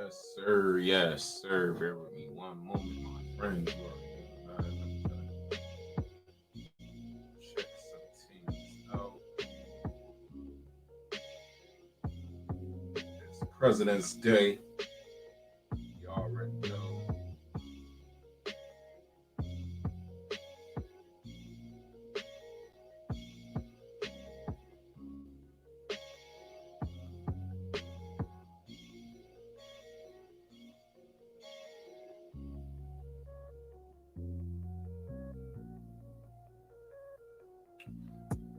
Yes, sir. Yes, sir. Bear with me one moment, my friends. Check some things out. It's President's Day. You already know.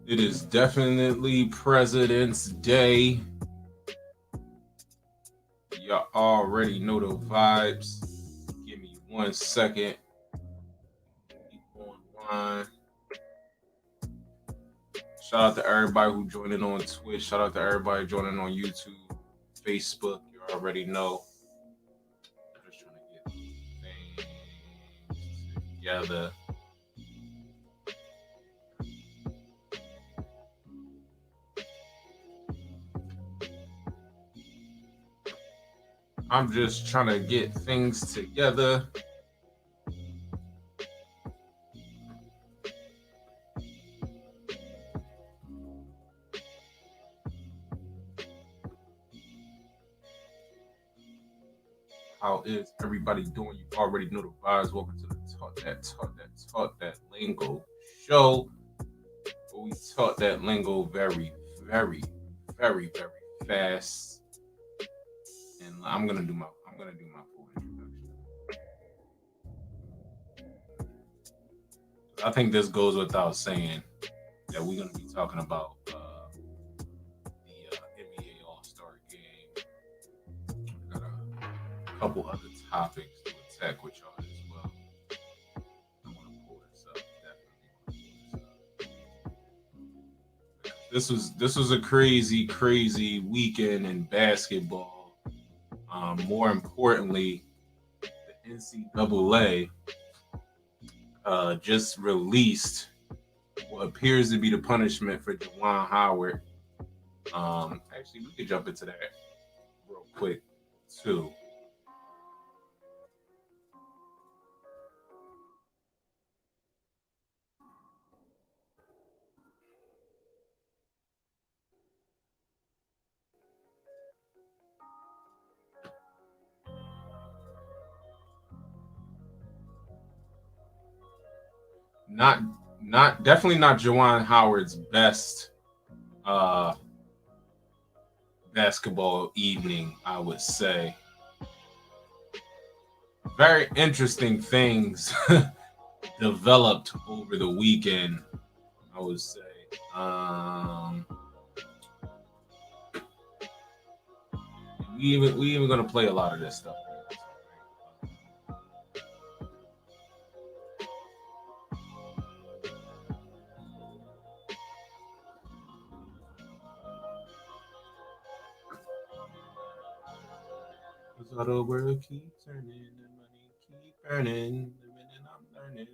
It is definitely President's Day. Y'all already know the vibes. Give me 1 second. Keep online. Shout out to everybody who joined in on Twitch. Shout out to everybody joining on YouTube, Facebook. You already know. I'm just trying to get things together. I'm just trying to get things together. How is everybody doing? You already know the vibes. Welcome to the Taught That Lingo show. Where we taught that lingo very, very, very, very fast. And I'm gonna do my full introduction. I think this goes without saying that we're gonna be talking about the NBA All Star Game. Got a couple other topics to attack with y'all as well. I want to pull this up. Definitely want to pull this up. This was a crazy weekend in basketball. More importantly, the NCAA just released what appears to be the punishment for Juwan Howard. Actually, we could jump into that real quick too. Not not definitely not Juwan Howard's best uh basketball evening, I would say. Very interesting things developed over the weekend, I would say. Um, we even gonna play a lot of this stuff. Cause all the world keep turning, the money keep burning, the minute I'm learning.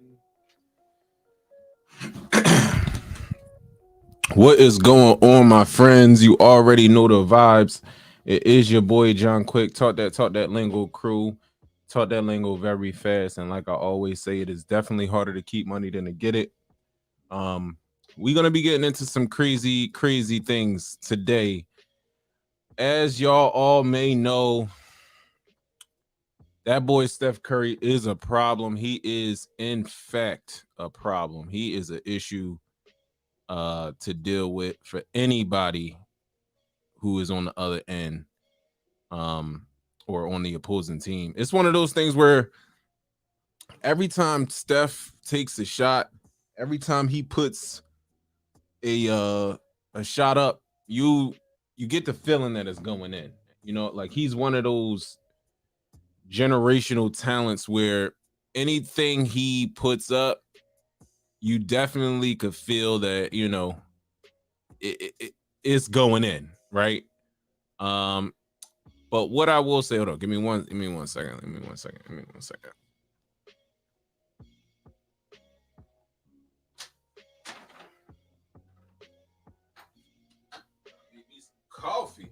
What is going on, my friends? You already know the vibes. It is your boy John Quick. Taught that lingo crew. Taught that lingo very fast. And like I always say, it is definitely harder to keep money than to get it. We're gonna be getting into some crazy things today. As y'all all may know, that boy Steph Curry is a problem. He is, in fact, a problem. He is an issue to deal with for anybody who is on the other end, um, or on the opposing team. It's one of those things where every time Steph takes a shot, every time he puts a shot up, you get the feeling that it's going in. You know, like he's one of those generational talents where anything he puts up, you definitely could feel that, you know, it's going in, right? Um, but what I will say, hold on, give me one second. Give me 1 second. Give me 1 second. Coffee.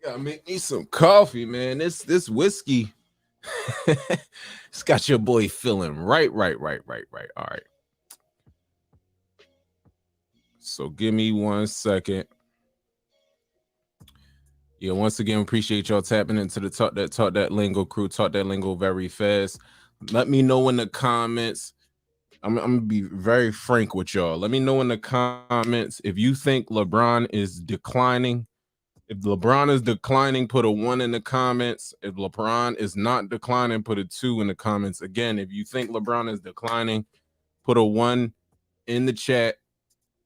Gotta make me some coffee, man. This whiskey, it's got your boy feeling right. All right. So give me 1 second. Yeah, once again, appreciate y'all tapping into the Talk That Lingo crew. Talk That Lingo very fast. Let me know in the comments. I'm gonna be very frank with y'all. Let me know in the comments if you think LeBron is declining. If LeBron is declining, put a 1 in the comments. If LeBron is not declining, put a 2 in the comments. Again, if you think LeBron is declining, put a 1 in the chat.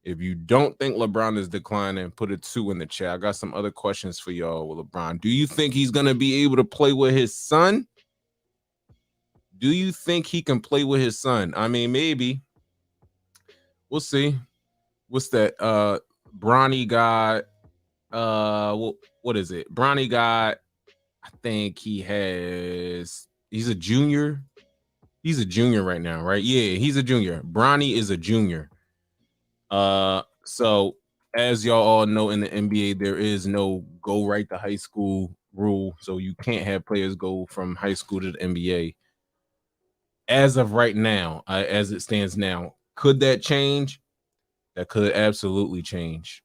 If you don't think LeBron is declining, put a 2 in the chat. I got some other questions for y'all with LeBron. Do you think he's going to be able to play with his son? Do you think he can play with his son? I mean, maybe. We'll see. What's that? Bronny got what is it? Bronny got, I think he's a junior. He's a junior right now, right? Yeah, he's a junior. Bronny is a junior. So as y'all all know, in the NBA, there is no go right to high school rule. So you can't have players go from high school to the NBA. As of right now, as it stands now, could that change? That could absolutely change.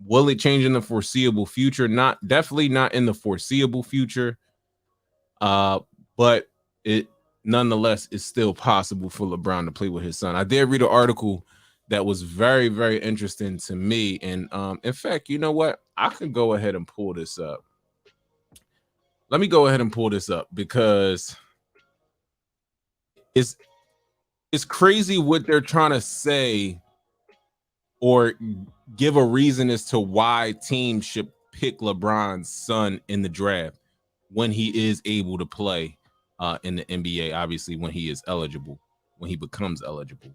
Will it change in the foreseeable future? Definitely not in the foreseeable future. But it nonetheless is still possible for LeBron to play with his son. I did read an article that was very, very interesting to me. And in fact, you know what? I could go ahead and pull this up. Let me go ahead and pull this up because it's crazy what they're trying to say or give a reason as to why teams should pick LeBron's son in the draft when he is able to play in the NBA, obviously when he is eligible, when he becomes eligible.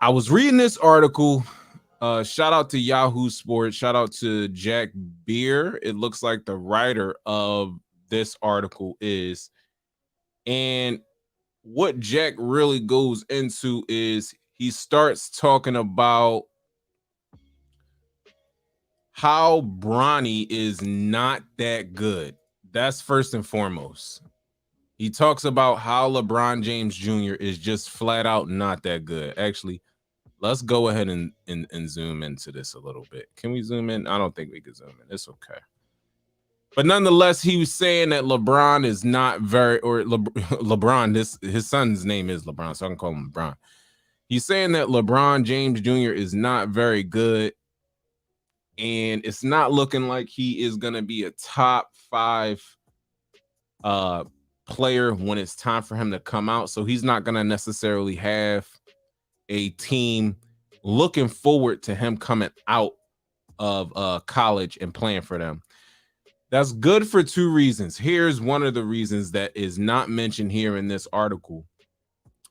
I was reading this article. Shout out to Yahoo Sports. Shout out to Jack Beer. It looks like the writer of this article is. And what Jack really goes into is he starts talking about how Bronny is not that good. That's first and foremost. He talks about how LeBron James Jr. is just flat out not that good. Actually, let's go ahead and zoom into this a little bit. Can we zoom in? I don't think we can zoom in. It's okay. But nonetheless, he was saying that LeBron is not very, or LeBron, his son's name is LeBron, so I can call him LeBron. He's saying that LeBron James Jr. is not very good. And it's not looking like he is going to be a top 5 player when it's time for him to come out. So he's not going to necessarily have a team looking forward to him coming out of college and playing for them. That's good for 2 reasons. Here's one of the reasons that is not mentioned here in this article.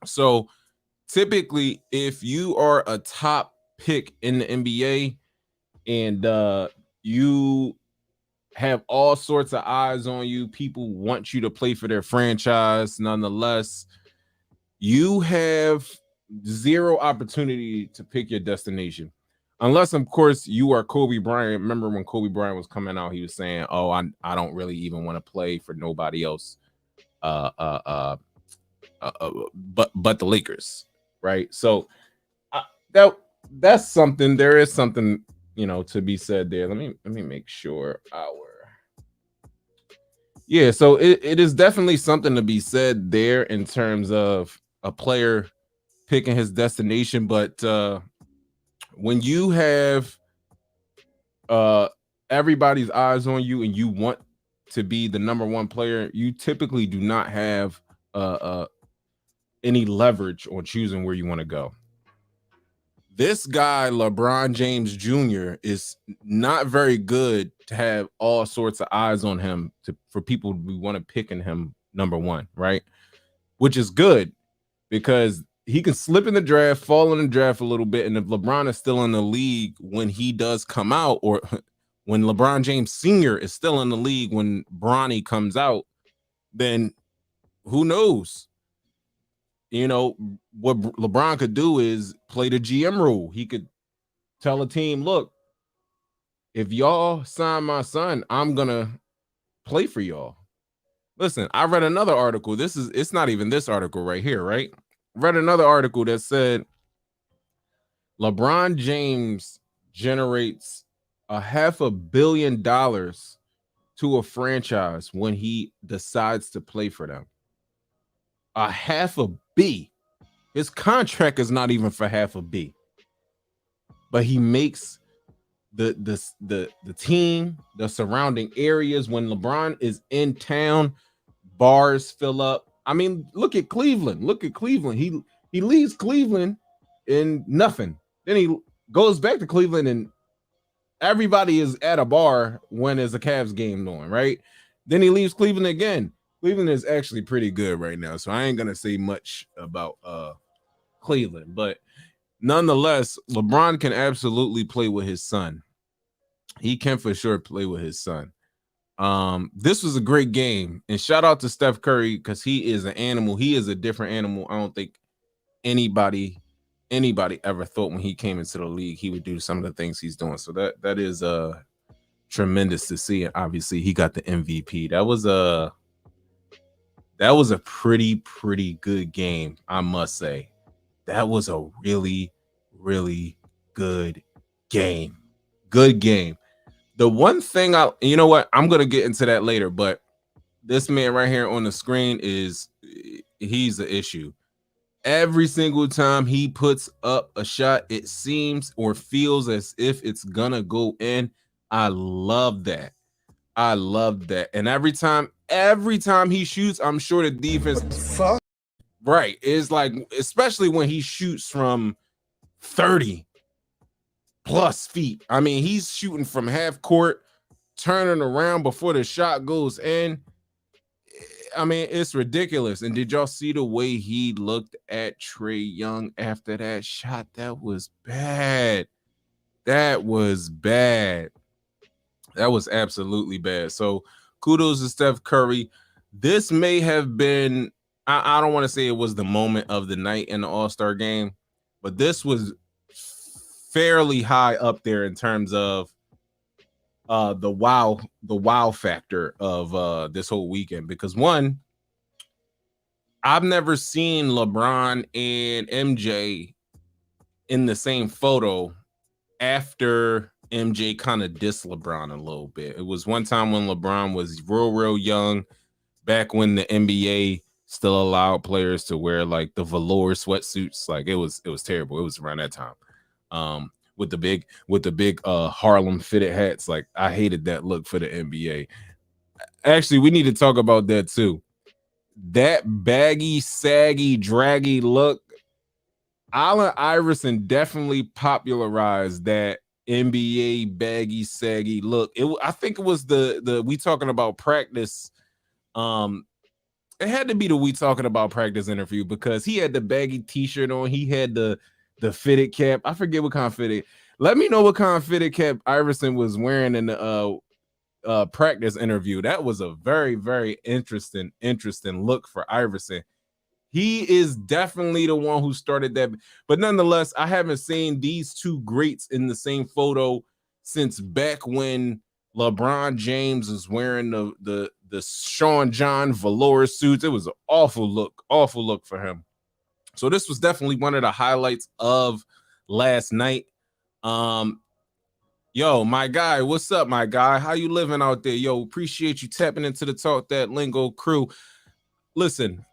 So typically, if you are a top pick in the NBA and you have all sorts of eyes on you, people want you to play for their franchise, nonetheless, you have 0 opportunity to pick your destination. Unless, of course, you are Kobe Bryant. Remember when Kobe Bryant was coming out, he was saying, "Oh, I don't really even want to play for nobody else, but the Lakers," right? So that's something. There is something, to be said there. Let me make sure Yeah, so it is definitely something to be said there in terms of a player picking his destination, but when you have everybody's eyes on you and you want to be the number 1 player, you typically do not have any leverage on choosing where you want to go. This guy, LeBron James Jr., is not very good to have all sorts of eyes on him for people to want to pick in him number 1, right? Which is good because he can slip in the draft, fall in the draft a little bit, and if LeBron is still in the league when he does come out, or when LeBron James Sr. is still in the league when Bronny comes out, then who knows? What LeBron could do is play the GM rule. He could tell a team, look, If y'all sign my son, I'm gonna play for y'all. Listen, I read another article. It's not even this article right here, right? Read another article that said LeBron James generates $500 million to a franchise when he decides to play for them. $500 million. His contract is not even for $500 million, but he makes the team, the surrounding areas when LeBron is in town, bars fill up. I mean, look at Cleveland. Look at Cleveland. He leaves Cleveland in nothing. Then he goes back to Cleveland and everybody is at a bar when there's a Cavs game going, right? Then he leaves Cleveland again. Cleveland is actually pretty good right now, so I ain't gonna say much about Cleveland, but nonetheless, LeBron can absolutely play with his son. He can for sure play with his son. This was a great game, and shout out to Steph Curry because he is an animal. He is a different animal. I don't think anybody ever thought when he came into the league he would do some of the things he's doing. So that is tremendous to see. And obviously he got the MVP. That was a pretty good game, I must say. That was a really, really good game. Good game. The one thing you know what? I'm gonna get into that later, but this man right here on the screen he's the issue. Every single time he puts up a shot, it seems or feels as if it's gonna go in. I love that. I love that. And every time he shoots, I'm sure the defense right is like, especially when he shoots from 30 plus feet. I mean, he's shooting from half court, turning around before the shot goes in. I mean, it's ridiculous. And did y'all see the way he looked at Trae Young after that shot? That was bad. That was bad. That was absolutely bad. So kudos to Steph Curry. This may have been, I don't want to say it was the moment of the night in the All-Star game, but this was fairly high up there in terms of the wow factor of this whole weekend. Because one, I've never seen LeBron and MJ in the same photo after MJ kind of dissed LeBron a little bit. It was one time when LeBron was real young, back when the NBA still allowed players to wear like the velour sweatsuits. Like it was terrible. It was around that time. With the big Harlem fitted hats. Like I hated that look for the NBA. Actually, we need to talk about that too. That baggy, saggy, draggy look. Allen Iverson definitely popularized that NBA baggy, saggy look. I think it was the we talking about practice. It had to be the we talking about practice interview because he had the baggy t-shirt on. He had the fitted cap. I forget what kind of fitted. Let me know what kind of fitted cap Iverson was wearing in the practice interview. That was a very, very interesting look for Iverson. He is definitely the one who started that. But nonetheless, I haven't seen these two greats in the same photo since back when LeBron James was wearing the Sean John velour suits. It was an awful look for him. So this was definitely one of the highlights of last night. Yo, my guy, what's up, my guy? How you living out there? Yo, appreciate you tapping into the Talk That Lingo crew. Listen,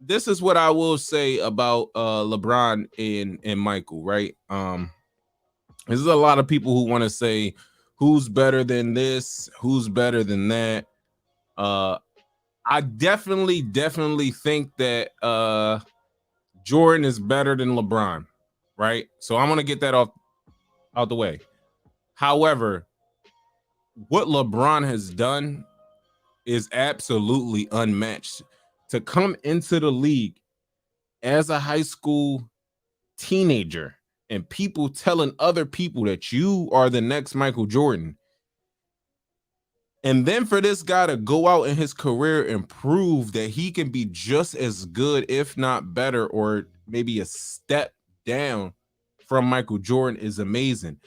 this is what I will say about LeBron and Michael, right? There's a lot of people who want to say who's better than this, who's better than that. I definitely think that Jordan is better than LeBron, right? So I'm gonna get that out the way. However, what LeBron has done is absolutely unmatched. To come into the league as a high school teenager and people telling other people that you are the next Michael Jordan. And then for this guy to go out in his career and prove that he can be just as good, if not better, or maybe a step down from Michael Jordan is amazing.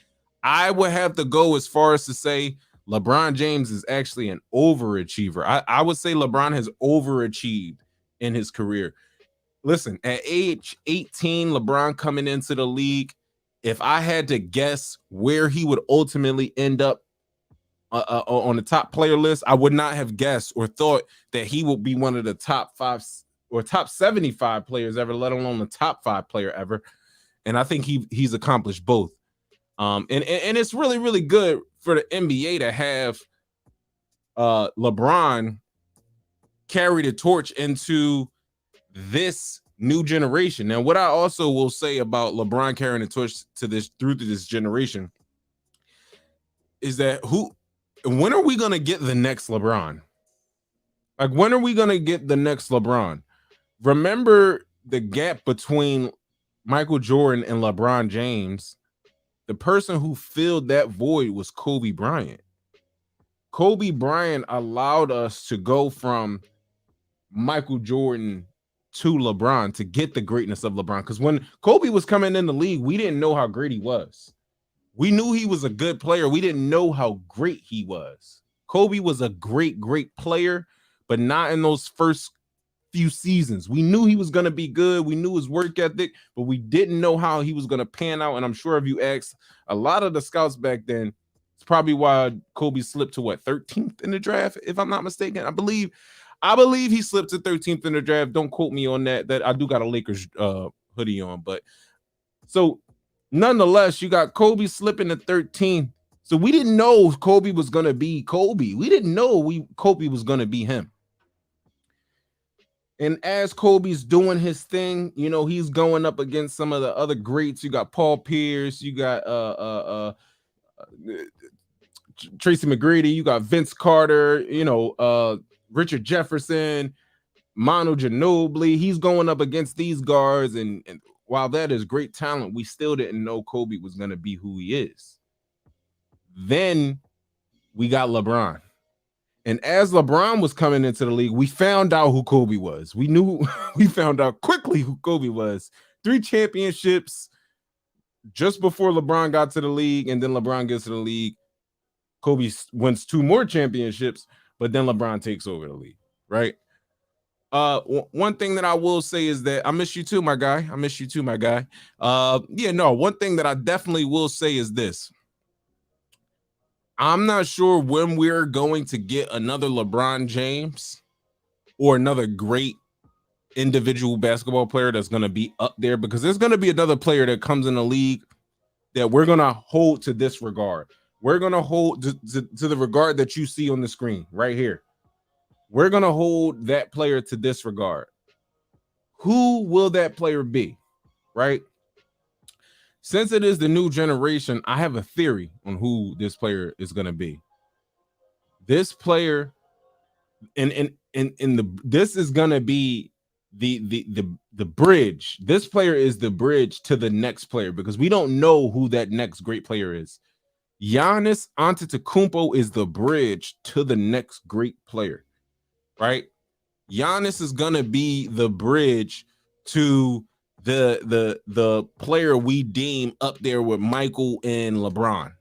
I would have to go as far as to say LeBron James is actually an overachiever. I would say LeBron has overachieved in his career. Listen, at age 18, LeBron coming into the league, if I had to guess where he would ultimately end up on the top player list, I would not have guessed or thought that he would be one of the top 5 or top 75 players ever, let alone the top 5 player ever. And I think he's accomplished both. And it's really, really good for the NBA to have LeBron carry the torch into this new generation. Now, what I also will say about LeBron carrying the torch to this generation is that when are we going to get the next LeBron? Like, when are we going to get the next LeBron? Remember the gap between Michael Jordan and LeBron James. The person who filled that void was Kobe Bryant. Kobe Bryant allowed us to go from Michael Jordan to LeBron to get the greatness of LeBron. Because when Kobe was coming in the league, we didn't know how great he was. We knew he was a good player. We didn't know how great he was. Kobe was a great, great player, but not in those first few seasons. We knew he was going to be good. We knew his work ethic, but we didn't know how he was going to pan out. And I'm sure if you asked a lot of the scouts back then, it's probably why Kobe slipped to 13th in the draft, if I'm not mistaken. I believe he slipped to 13th in the draft. Don't quote me on that. That I do got a Lakers hoodie on, but so nonetheless, you got Kobe slipping to 13th. So we didn't know Kobe was going to be Kobe. We didn't know Kobe was going to be him. And as Kobe's doing his thing, you know, he's going up against some of the other greats. You got Paul Pierce, you got Tracy McGrady, you got Vince Carter, you know, Richard Jefferson, Manu Ginobili. He's going up against these guards, and while that is great talent, we still didn't know Kobe was going to be who he is. Then we got LeBron. And as LeBron was coming into the league, we found out who Kobe was. We found out quickly who Kobe was. 3 championships just before LeBron got to the league, and then LeBron gets to the league. Kobe wins 2 more championships, but then LeBron takes over the league, right? One thing that I will say is that I miss you too, my guy. I miss you too, my guy. One thing that I definitely will say is this. I'm not sure when we're going to get another LeBron James or another great individual basketball player that's going to be up there, because there's going to be another player that comes in the league that we're going to hold to this regard. We're going to hold to the regard that you see on the screen right here. We're going to hold that player to this regard. Who will that player be, right? Since it is the new generation, I have a theory on who this player is going to be. This player, this is going to be the bridge. This player is the bridge to the next player, because we don't know who that next great player is. Giannis Antetokounmpo is the bridge to the next great player, right? Giannis is going to be the bridge to the player we deem up there with Michael and LeBron.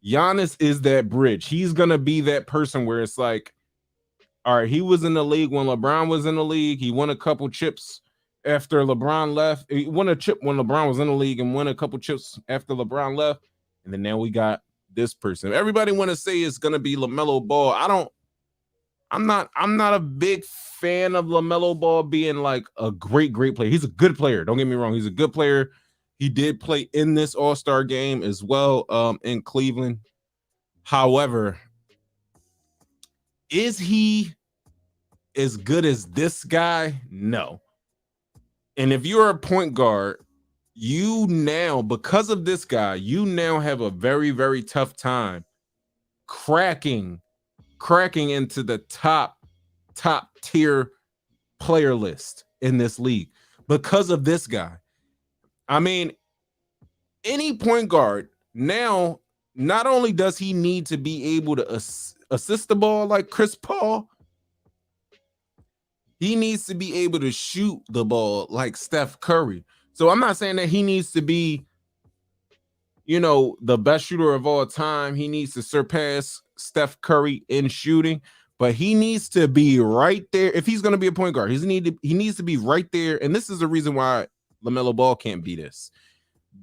Giannis is that bridge. He's going to be that person where it's like, all right, he was in the league when LeBron was in the league. He won a couple chips after LeBron left. He won a chip when LeBron was in the league and won a couple chips after LeBron left. And then now we got this person. Everybody want to say it's going to be LaMelo Ball. I'm not a big fan of LaMelo Ball being like a great player. He's a good player. Don't get me wrong. He's a good player. He did play in this All-Star game as well in Cleveland. However, is he as good as this guy? No. And if you're a point guard, you now, because of this guy, you now have a very, very tough time cracking into the top tier player list in this league because of this guy. I mean, any point guard now, not only does he need to be able to assist the ball like Chris Paul, he needs to be able to shoot the ball like Steph Curry. So I'm not saying that he needs to be the best shooter of all time. He needs to surpass Steph Curry in shooting, but he needs to be right there. If he's going to be a point guard, he needs to be right there. And this is the reason why LaMelo Ball can't be this.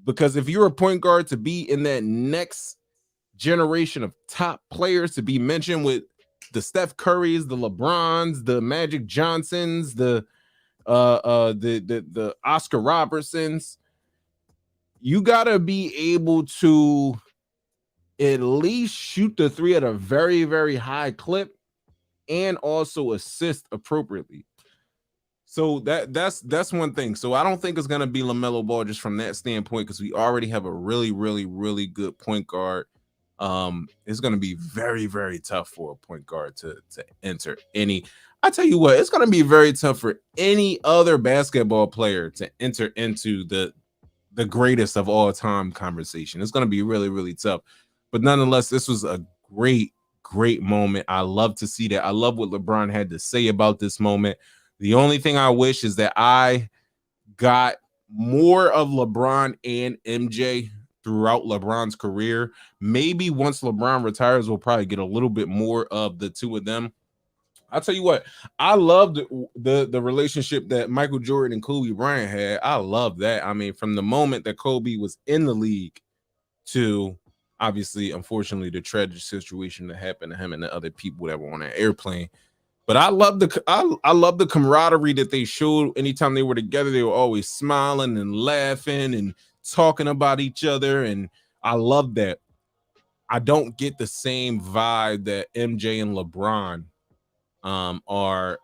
Because if you're a point guard, to be in that next generation of top players, to be mentioned with the Steph Currys, the LeBrons, the Magic Johnsons, the Oscar Robertsons, you gotta be able to at least shoot the three at a very, very high clip and also assist appropriately. So that's one thing. So I don't think it's gonna be LaMelo Ball just from that standpoint, because we already have a really, really, really good point guard. It's gonna be very, very tough for a point guard to enter any. I tell you what, it's gonna be very tough for any other basketball player to enter into the greatest of all time conversation. It's gonna be really, really tough. But nonetheless, this was a great, great moment. I love to see that. I love what LeBron had to say about this moment. The only thing I wish is that I got more of LeBron and MJ throughout LeBron's career. Maybe once LeBron retires, we'll probably get a little bit more of the two of them. I'll tell you what, I loved the relationship that Michael Jordan and Kobe Bryant had. I love that. I mean, from the moment that Kobe was in the league to obviously, unfortunately, the tragic situation that happened to him and the other people that were on that airplane. But I love the camaraderie that they showed anytime they were together. They were always smiling and laughing and talking about each other, and I love that. I don't get the same vibe that MJ and LeBron are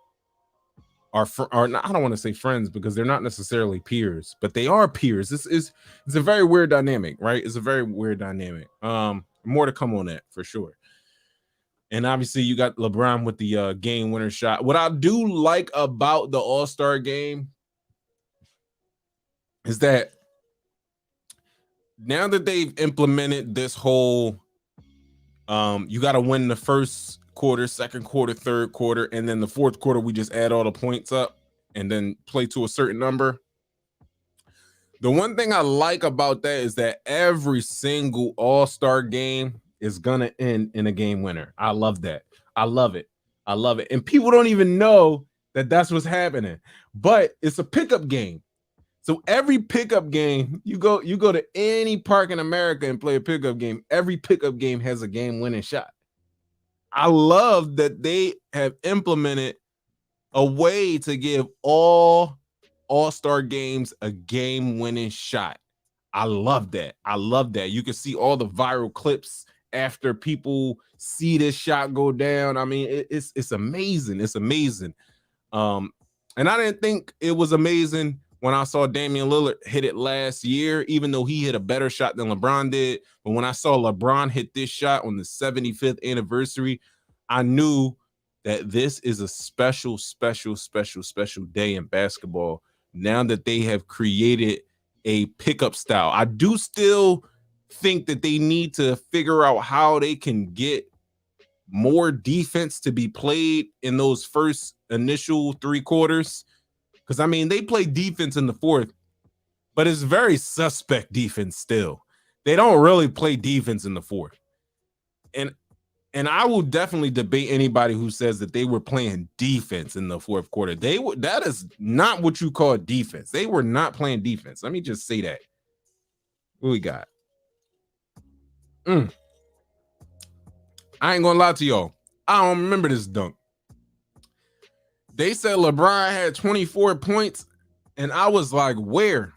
not, I don't want to say friends, because they're not necessarily peers, but they are peers. It's a very weird dynamic, right? It's a very weird dynamic. More to come on that for sure. And obviously, you got LeBron with the game winner shot. What I do like about the All-Star game is that now that they've implemented this whole, you got to win the first quarter, second quarter, third quarter, and then the fourth quarter, we just add all the points up and then play to a certain number. The one thing I like about that is that every single All-Star game is going to end in a game winner. I love that. I love it. I love it. And people don't even know that that's what's happening, but it's a pickup game. So every pickup game, you go to any park in America and play a pickup game. Every pickup game has a game winning shot. I love that they have implemented a way to give all All-Star games a game-winning shot. I love that. I love that. You can see all the viral clips after people see this shot go down. I mean, it's amazing. It's amazing. And I didn't think it was amazing when I saw Damian Lillard hit it last year, even though he hit a better shot than LeBron did. But when I saw LeBron hit this shot on the 75th anniversary, I knew that this is a special, special, special, special day in basketball. Now that they have created a pickup style, I do still think that they need to figure out how they can get more defense to be played in those first initial three quarters. Because, I mean, they play defense in the fourth, but it's very suspect defense still. They don't really play defense in the fourth. And I will definitely debate anybody who says that they were playing defense in the fourth quarter. That is not what you call defense. They were not playing defense. Let me just say that. What we got? I ain't gonna lie to y'all. I don't remember this dunk. They said LeBron had 24 points, and I was like, where?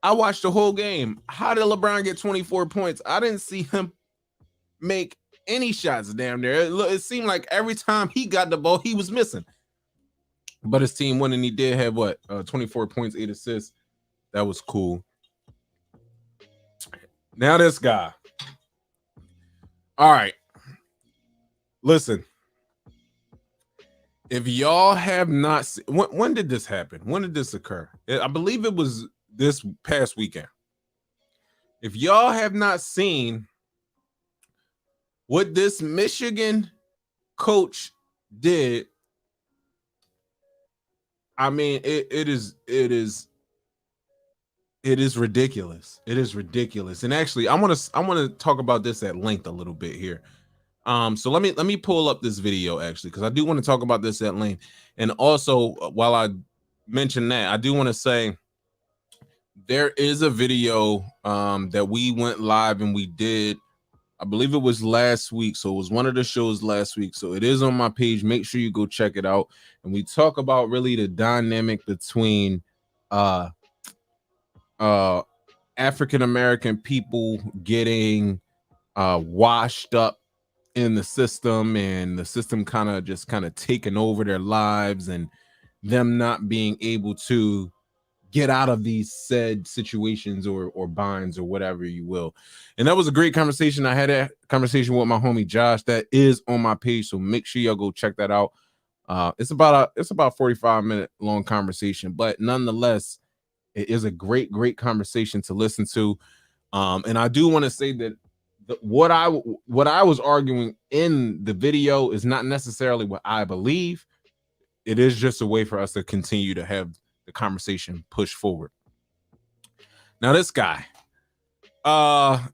I watched the whole game. How did LeBron get 24 points? I didn't see him make any shots down there. It seemed like every time he got the ball, he was missing. But his team won, and he did have 24 points, 8 assists. That was cool. Now this guy. All right. Listen. If y'all have not seen, when did this happen? When did this occur? I believe it was this past weekend. If y'all have not seen what this Michigan coach did, I mean, it is It is ridiculous. It is ridiculous. And actually, I want to talk about this at length a little bit here. So let me pull up this video actually, because I do want to talk about this at length. And also, while I mention that, I do want to say there is a video that we went live and we did. I believe it was last week. So it was one of the shows last week. So it is on my page. Make sure you go check it out. And we talk about really the dynamic between African American people getting washed up in the system, and the system kind of taking over their lives, and them not being able to get out of these said situations or binds or whatever you will. And that was a great conversation. I had a conversation with my homie Josh that is on my page, so make sure y'all go check that out. It's about 45-minute long conversation, but nonetheless, it is a great conversation to listen to. And I do want to say that what I was arguing in the video is not necessarily what I believe. It is just a way for us to continue to have the conversation push forward. Now, this guy, what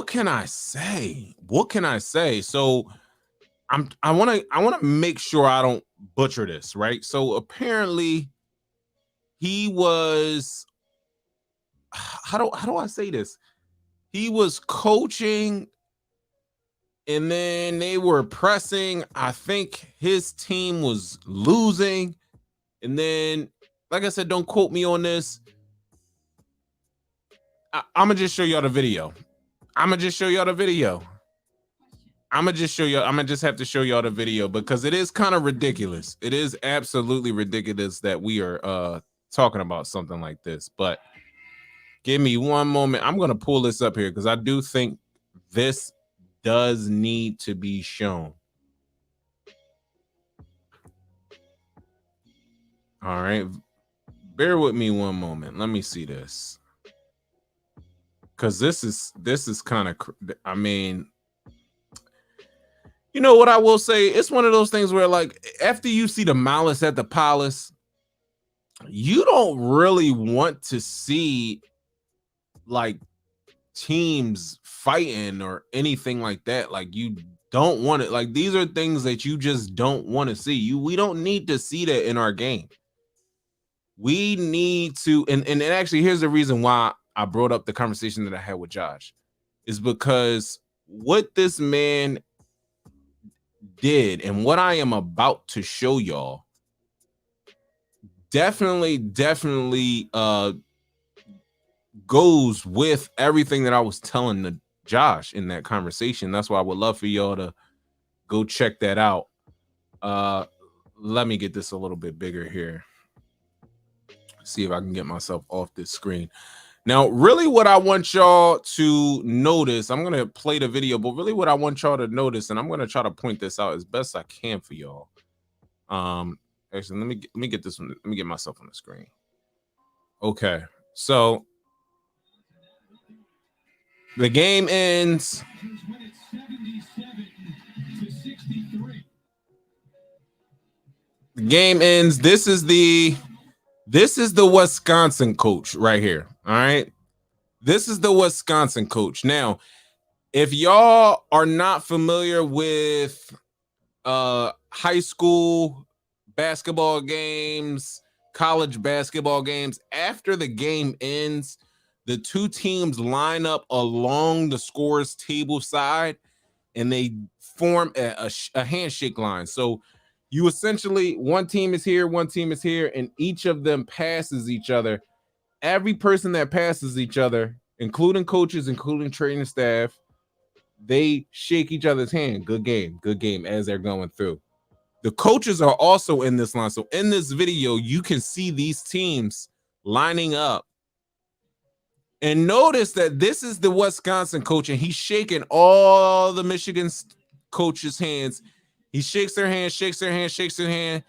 can I say? What can I say? So I want to make sure I don't butcher this, right? So apparently he was, how do I say this? He was coaching, and then they were pressing. I think his team was losing. And then, like I said, don't quote me on this. I'm going to just show y'all the video. I'm going to just have to show y'all the video because it is kind of ridiculous. It is absolutely ridiculous that we are talking about something like this. But give me one moment. I'm going to pull this up here because I do think this does need to be shown. All right. Bear with me one moment. Let me see this. Because this is kind of, I mean, you know what I will say? It's one of those things where, like, after you see the malice at the palace, you don't really want to see like teams fighting or anything like that. Like, you don't want it. Like, these are things that you just don't want to see. We don't need to see that in our game. We need to, and actually, here's the reason why I brought up the conversation that I had with Josh, is because what this man did and what I am about to show y'all definitely goes with everything that I was telling the Josh in that conversation. That's why I would love for y'all to go check that out. Let me get this a little bit bigger here. See if I can get myself off this screen. Now, really what I want y'all to notice, I'm going to play the video, but really what I want y'all to notice, and I'm going to try to point this out as best I can for y'all. Actually, let me get this one. Let me get myself on the screen. Okay. So the game ends. The game ends. This is the Wisconsin coach right here. All right. This is the Wisconsin coach. Now, if y'all are not familiar with high school basketball games, college basketball games, after the game ends, the two teams line up along the scorer's table side and they form a handshake line. So you essentially, one team is here, and each of them passes each other. Every person that passes each other, including coaches, including training staff, they shake each other's hand. Good game, as they're going through. The coaches are also in this line. So in this video, you can see these teams lining up. And notice that this is the Wisconsin coach, and he's shaking all the Michigan coaches' hands. He shakes their hand.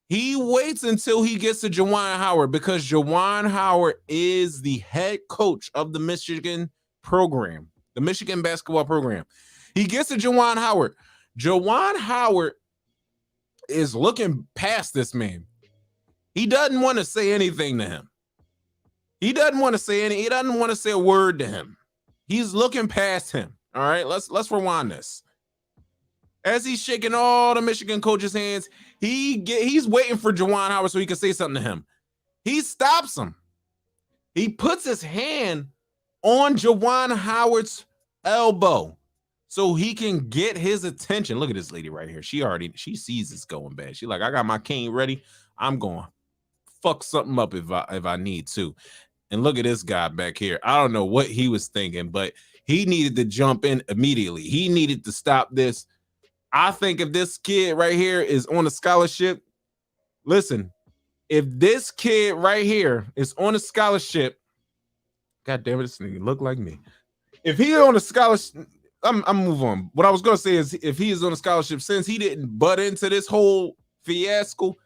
He waits until he gets to Juwan Howard, because Juwan Howard is the head coach of the Michigan program, the Michigan basketball program. He gets to Juwan Howard. Juwan Howard is looking past this man. He doesn't want to say anything to him. He doesn't want to say any. He doesn't want to say a word to him. He's looking past him. All right, let's rewind this. As he's shaking all the Michigan coaches' hands, he's waiting for Juwan Howard so he can say something to him. He stops him. He puts his hand on Juwan Howard's elbow so he can get his attention. Look at this lady right here. She sees this going bad. She's like, I got my cane ready. I'm going to fuck something up if I need to. And look at this guy back here. I don't know what he was thinking, but he needed to jump in immediately. He needed to stop this. I think if this kid right here is on a scholarship, listen, if this kid right here is on a scholarship, God damn it, this nigga look like me. If he's on a scholarship, I'm move on. What I was gonna say is if he is on a scholarship, since he didn't butt into this whole fiasco,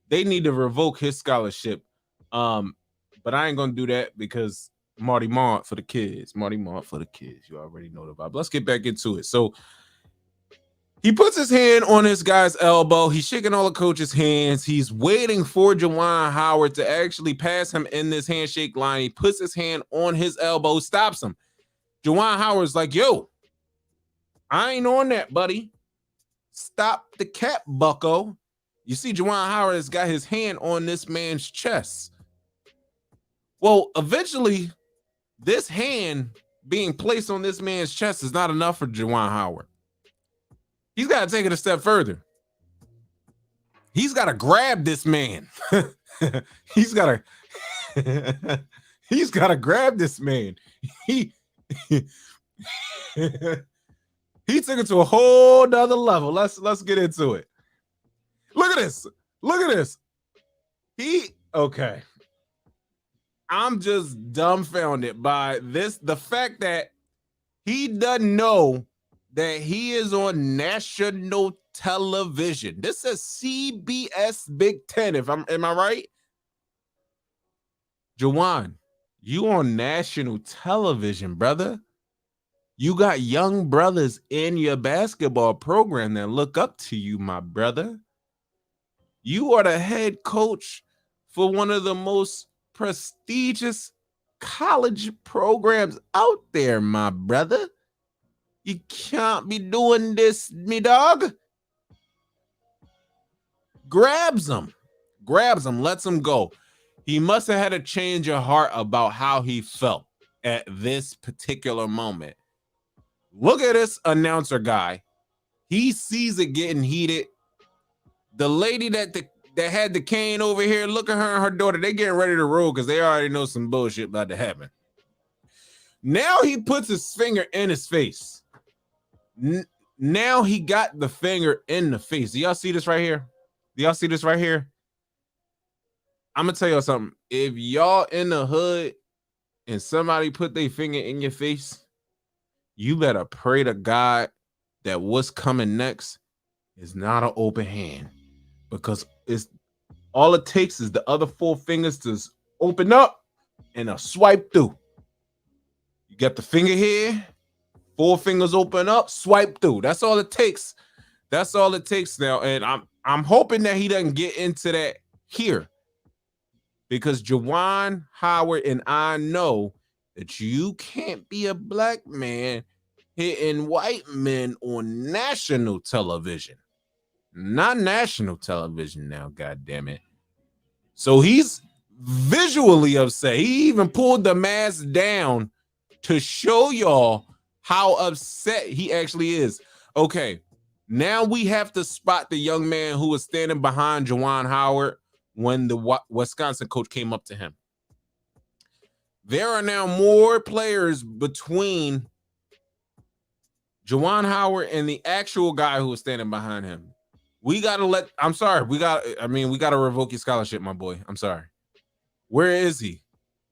they need to revoke his scholarship. But I ain't gonna do that because Marty Mart for the kids. Marty Mart for the kids. You already know the vibe. Let's get back into it. So he puts his hand on this guy's elbow. He's shaking all the coaches' hands. He's waiting for Juwan Howard to actually pass him in this handshake line. He puts his hand on his elbow, stops him. Juwan Howard's like, yo, I ain't on that, buddy. Stop the cap, bucko. You see, Juwan Howard has got his hand on this man's chest. Well, eventually, this hand being placed on this man's chest is not enough for Juwan Howard. He's got to take it a step further. He's got to grab this man. he's got to grab this man. He took it to a whole nother level. Let's get into it. Look at this. Look at this. Okay. I'm just dumbfounded by this. The fact that he doesn't know that he is on national television. This is CBS Big Ten. Am I right? Juwan, you on national television, brother. You got young brothers in your basketball program that look up to you, my brother. You are the head coach for one of the most prestigious college programs out there, my brother. You can't be doing this, me dog. Grabs him, lets him go. He must have had a change of heart about how he felt at this particular moment. Look at this announcer guy. He sees it getting heated. The lady that had the cane over here, look at her and her daughter. They getting ready to roll because they already know some bullshit about to happen. Now he puts his finger in his face. Now he got the finger in the face. Do y'all see this right here? Do y'all see this right here? I'm going to tell y'all something. If y'all in the hood and somebody put their finger in your face, you better pray to God that what's coming next is not an open hand. Because it's all it takes is the other four fingers to open up and a swipe through. You got the finger here, four fingers open up, swipe through. That's all it takes. That's all it takes now. And I'm hoping that he doesn't get into that here. Because Juwan Howard and I know that you can't be a black man hitting white men on national television. Not national television now, God damn it. So he's visually upset. He even pulled the mask down to show y'all how upset he actually is. Okay, now we have to spot the young man who was standing behind Juwan Howard when the Wisconsin coach came up to him. There are now more players between Juwan Howard and the actual guy who was standing behind him. We got to revoke your scholarship, my boy. I'm sorry. Where is he?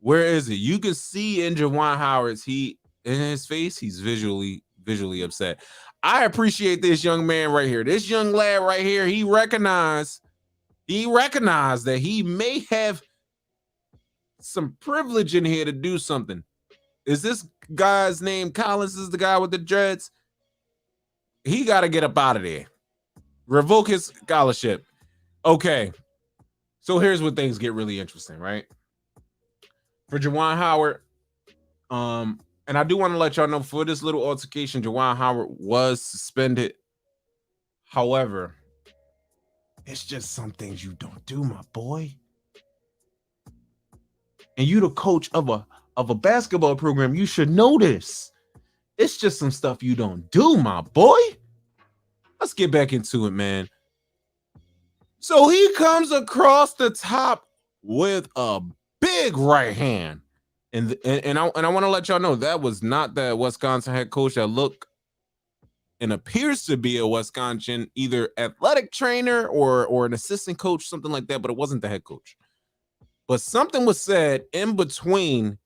You can see in Juwan Howard's in his face, he's visually upset. I appreciate this young man right here. This young lad right here, he recognized that he may have some privilege in here to do something. Is this guy's name Collins? Is the guy with the dreads? He got to get up out of there. Revoke his scholarship. Okay. So here's where things get really interesting, right? for Juwan Howard. And I do want to let y'all know for this little altercation, Juwan Howard was suspended. However, it's just some things you don't do, my boy. And you the coach of a basketball program, you should know this. It's just some stuff you don't do, my boy. Let's get back into it, man. So he comes across the top with a big right hand. And I want to let y'all know that was not that Wisconsin head coach that looked and appears to be a Wisconsin either athletic trainer or an assistant coach, something like that, but it wasn't the head coach. But something was said in between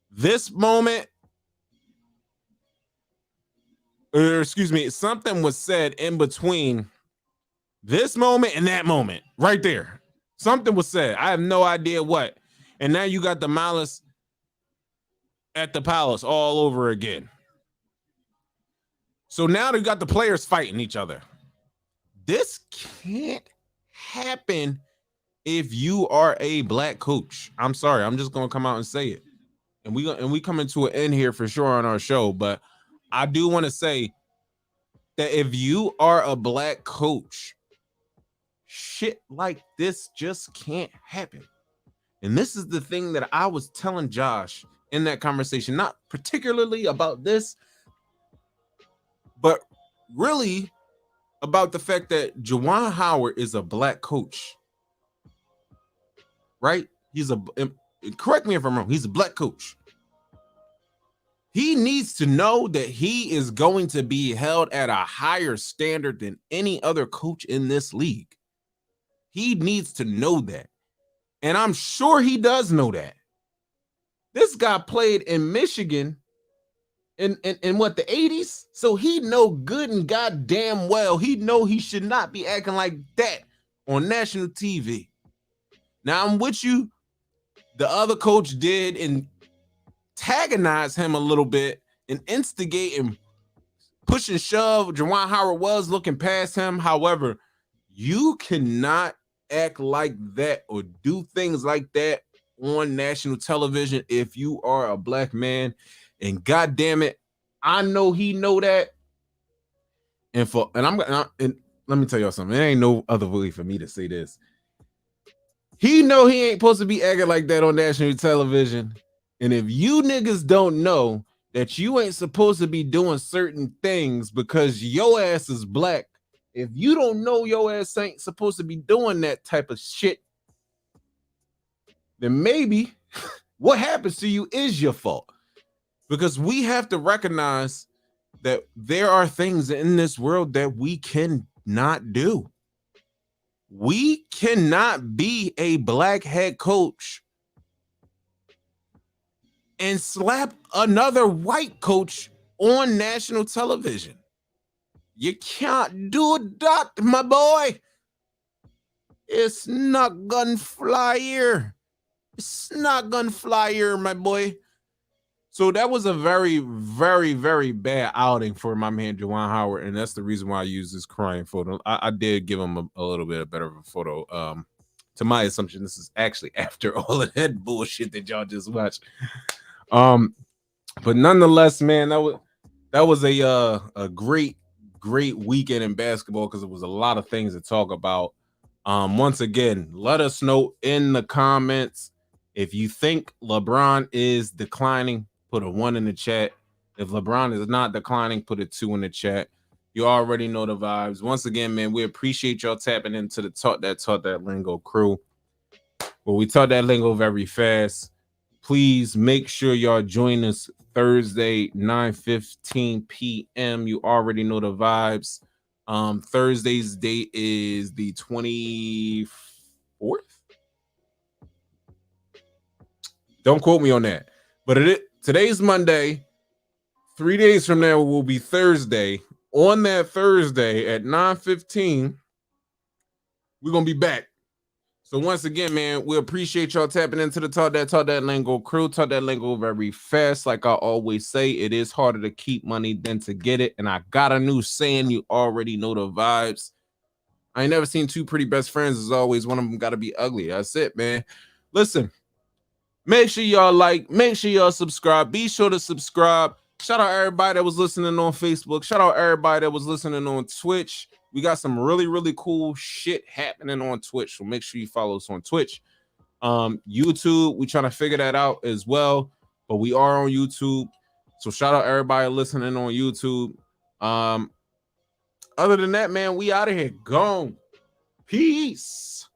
this moment, or excuse me, something was said in between this moment and that moment, right there. Something was said. I have no idea what. And now you got the malice at the palace all over again. So now they got the players fighting each other. This can't happen if you are a black coach. I'm sorry. I'm just going to come out and say it. And we coming to an end here for sure on our show. But I do want to say that if you are a black coach, shit like this just can't happen. And this is the thing that I was telling Josh in that conversation, not particularly about this, but really about the fact that Juwan Howard is a black coach, right? Correct me if I'm wrong, he's a black coach. He needs to know that he is going to be held at a higher standard than any other coach in this league. He needs to know that. And I'm sure he does know that. This guy played in Michigan in what, the 80s? So he know good and goddamn well. He know he should not be acting like that on national TV. Now, I'm with you. The other coach did antagonize him a little bit and instigate and push and shove. Juwan Howard was looking past him. However, you cannot act like that or do things like that on national television if you are a black man. And God damn it, I know he know that. And let me tell y'all something. There ain't no other way for me to say this. He know he ain't supposed to be acting like that on national television. And if you niggas don't know that you ain't supposed to be doing certain things because your ass is black, if you don't know your ass ain't supposed to be doing that type of shit, then maybe what happens to you is your fault. Because we have to recognize that there are things in this world that we cannot do. We cannot be a black head coach and slap another white coach on national television. You can't do that, my boy. It's not gonna fly here. It's not gonna fly here, my boy. So that was a very, very, very bad outing for my man Juwan Howard, and that's the reason why I use this crying photo. I did give him a little bit better of a photo. To my assumption, this is actually after all of that bullshit that y'all just watched. But nonetheless, man, that was a great weekend in basketball because it was a lot of things to talk about. Once again, let us know in the comments if you think LeBron is declining. Put a 1 in the chat. If LeBron is not declining, put a 2 in the chat. You already know the vibes. Once again, man, we appreciate y'all tapping into the Taught That Lingo crew. Well, we taught that lingo very fast. Please make sure y'all join us Thursday, 9:15 p.m. You already know the vibes. Thursday's date is the 24th. Don't quote me on that. But today's Monday. 3 days from now will be Thursday. On that Thursday at 9:15, we're going to be back. So once again, man, we appreciate y'all tapping into the Taught That Lingo crew. Taught that lingo very fast. Like I always say, it is harder to keep money than to get it. And I got a new saying. You already know the vibes. I ain't never seen two pretty best friends. As always, one of them got to be ugly. That's it, man. Listen. Make sure y'all like, make sure y'all subscribe. Be sure to subscribe. Shout out everybody that was listening on Facebook. Shout out everybody that was listening on Twitch. We got some really, really cool shit happening on Twitch. So make sure you follow us on Twitch. YouTube, we trying to figure that out as well. But we are on YouTube. So shout out everybody listening on YouTube. Other than that, man, we out of here. Gone. Peace.